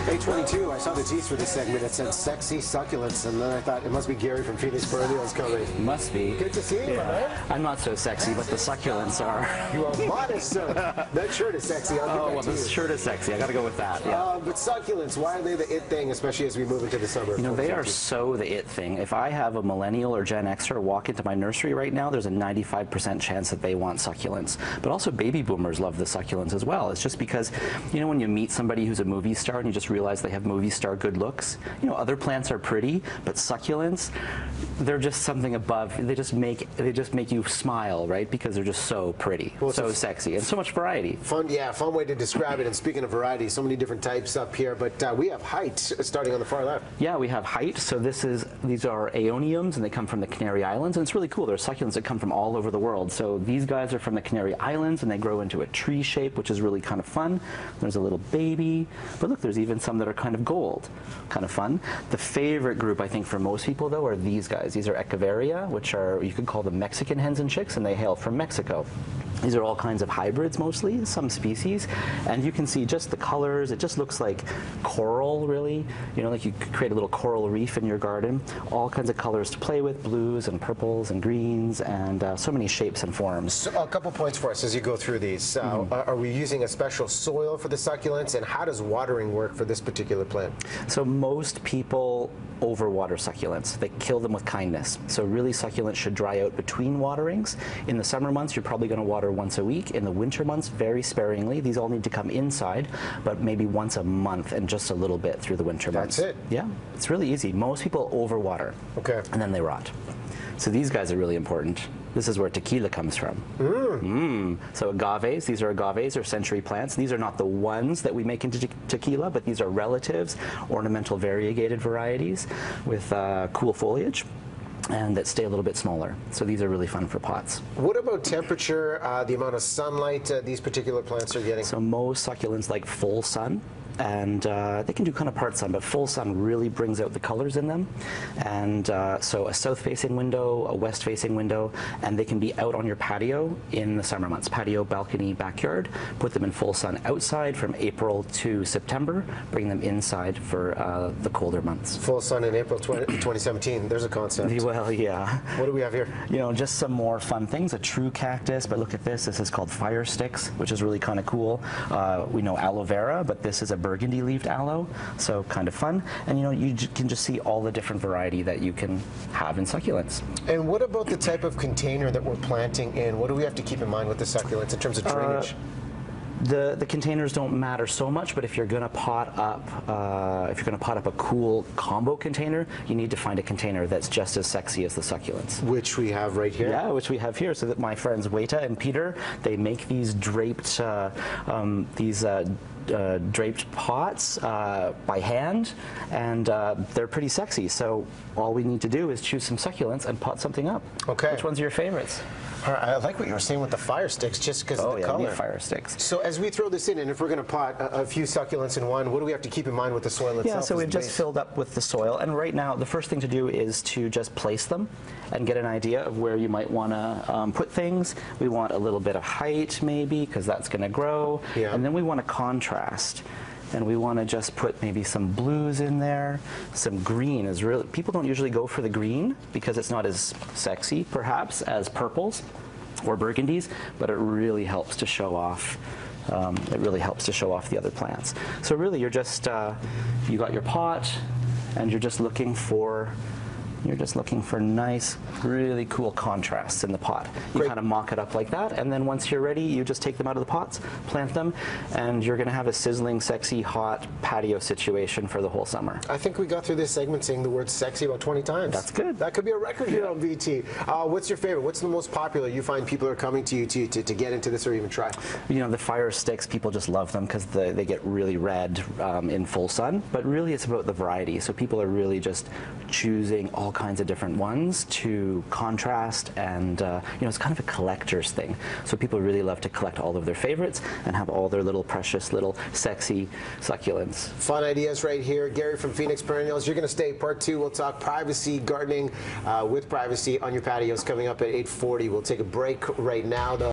8:22, I saw the tease for this segment. It said sexy succulents, and then I thought it must be Gary from Phoenix Perennials coming. Must be. Good to see you, man. I'm not so sexy, but the succulents are. You are modest, sir. That shirt is sexy. Well, the shirt is sexy. I got to go with that. Yeah. But succulents, why are they the it thing, especially as we move into the summer? You know, they are so the it thing. If I have a millennial or Gen Xer walk into my nursery right now, there's a 95% chance that they want succulents. But also baby boomers love the succulents as well. It's just because, you know, when you meet somebody who's a movie star and you just realize they have movie star good looks, you know, other plants are pretty, but succulents, they're just something above. They just make you smile, right? Because they're just so pretty, well, so sexy, and so much variety. Fun, yeah, fun way to describe it. And speaking of variety, so many different types up here, but we have height starting on the far left. Yeah, we have height. So these are aeoniums, and they come from the Canary Islands, and it's really cool. They're succulents that come from all over the world. So these guys are from the Canary Islands, and they grow into a tree shape, which is really kind of fun. There's a little baby, but look, there's even some that are kind of gold, kind of fun. The favorite group, I think, for most people, though, are these guys. These are Echeveria, which are, you could call them Mexican hens and chicks, and they hail from Mexico. These are all kinds of hybrids, mostly, some species, and you can see just the colors. It just looks like coral, really. You know, like you could create a little coral reef in your garden. All kinds of colors to play with, blues and purples and greens, and so many shapes and forms. So a couple points for us as you go through these. Are we using a special soil for the succulents, and how does watering work for this particular plant? So most people overwater succulents. They kill them with kindness. So really, succulents should dry out between waterings. In the summer months, you're probably going to water once a week. In the winter months, very sparingly. These all need to come inside, but maybe once a month and just a little bit through the winter months. That's it? Yeah, it's really easy. Most people overwater. Okay. And then they rot. So these guys are really important. This is where tequila comes from. So agaves, these are agaves, or century plants. These are not the ones that we make into tequila, but these are relatives, ornamental variegated varieties with cool foliage, and that stay a little bit smaller. So these are really fun for pots. What about temperature, the amount of sunlight these particular plants are getting? So most succulents like full sun, and they can do kind of part sun, but full sun really brings out the colors in them. And so a south-facing window, a west-facing window, and they can be out on your patio in the summer months. Patio, balcony, backyard. Put them in full sun outside from April to September. Bring them inside for the colder months. Full sun in April 2017. There's a concept. Well, yeah. What do we have here? You know, just some more fun things. A true cactus, but look at this. This is called fire sticks, which is really kind of cool. We know aloe vera, but this is a burgundy-leaved aloe, so kind of fun. And you know, you can just see all the different variety that you can have in succulents. And what about the type of container that we're planting in? What do we have to keep in mind with the succulents in terms of drainage? The containers don't matter so much, but if you're going to pot up, a cool combo container, you need to find a container that's just as sexy as the succulents. Which we have right here. Yeah, which we have here. So that my friends Weta and Peter, they make these draped draped pots by hand, and they're pretty sexy. So all we need to do is choose some succulents and pot something up. Okay. Which ones are your favorites? All right, I like what you were saying with the fire sticks, just because of the color. Oh yeah, fire sticks. So as we throw this in, and if we're going to pot a few succulents in one, what do we have to keep in mind with the soil itself? Yeah, so we've just filled up with the soil, and right now the first thing to do is to just place them and get an idea of where you might want to put things. We want a little bit of height, maybe, because that's going to grow, and then we want to contrast. And we want to just put maybe some blues in there. Some green is really, people don't usually go for the green because it's not as sexy, perhaps, as purples or burgundies, but it really helps to show off. It really helps to show off the other plants. So really, you're just, you got your pot, and you're just looking for nice, really cool contrasts in the pot. You kind of mock it up like that, and then once you're ready, you just take them out of the pots, plant them, and you're going to have a sizzling, sexy, hot patio situation for the whole summer. I think we got through this segment saying the word sexy about 20 times. That's good. That could be a record here on BT. What's your favorite? What's the most popular you find people are coming to you to get into this or even try? You know, the fire sticks, people just love them because they get really red in full sun, but really it's about the variety. So people are really just choosing all kinds of different ones to contrast, and you know, it's kind of a collector's thing. So people really love to collect all of their favorites and have all their little precious, little sexy succulents. Fun ideas right here. Gary from Phoenix Perennials. You're going to stay. Part 2, we'll talk privacy, gardening with privacy on your patios coming up at 8:40. We'll take a break right now, though.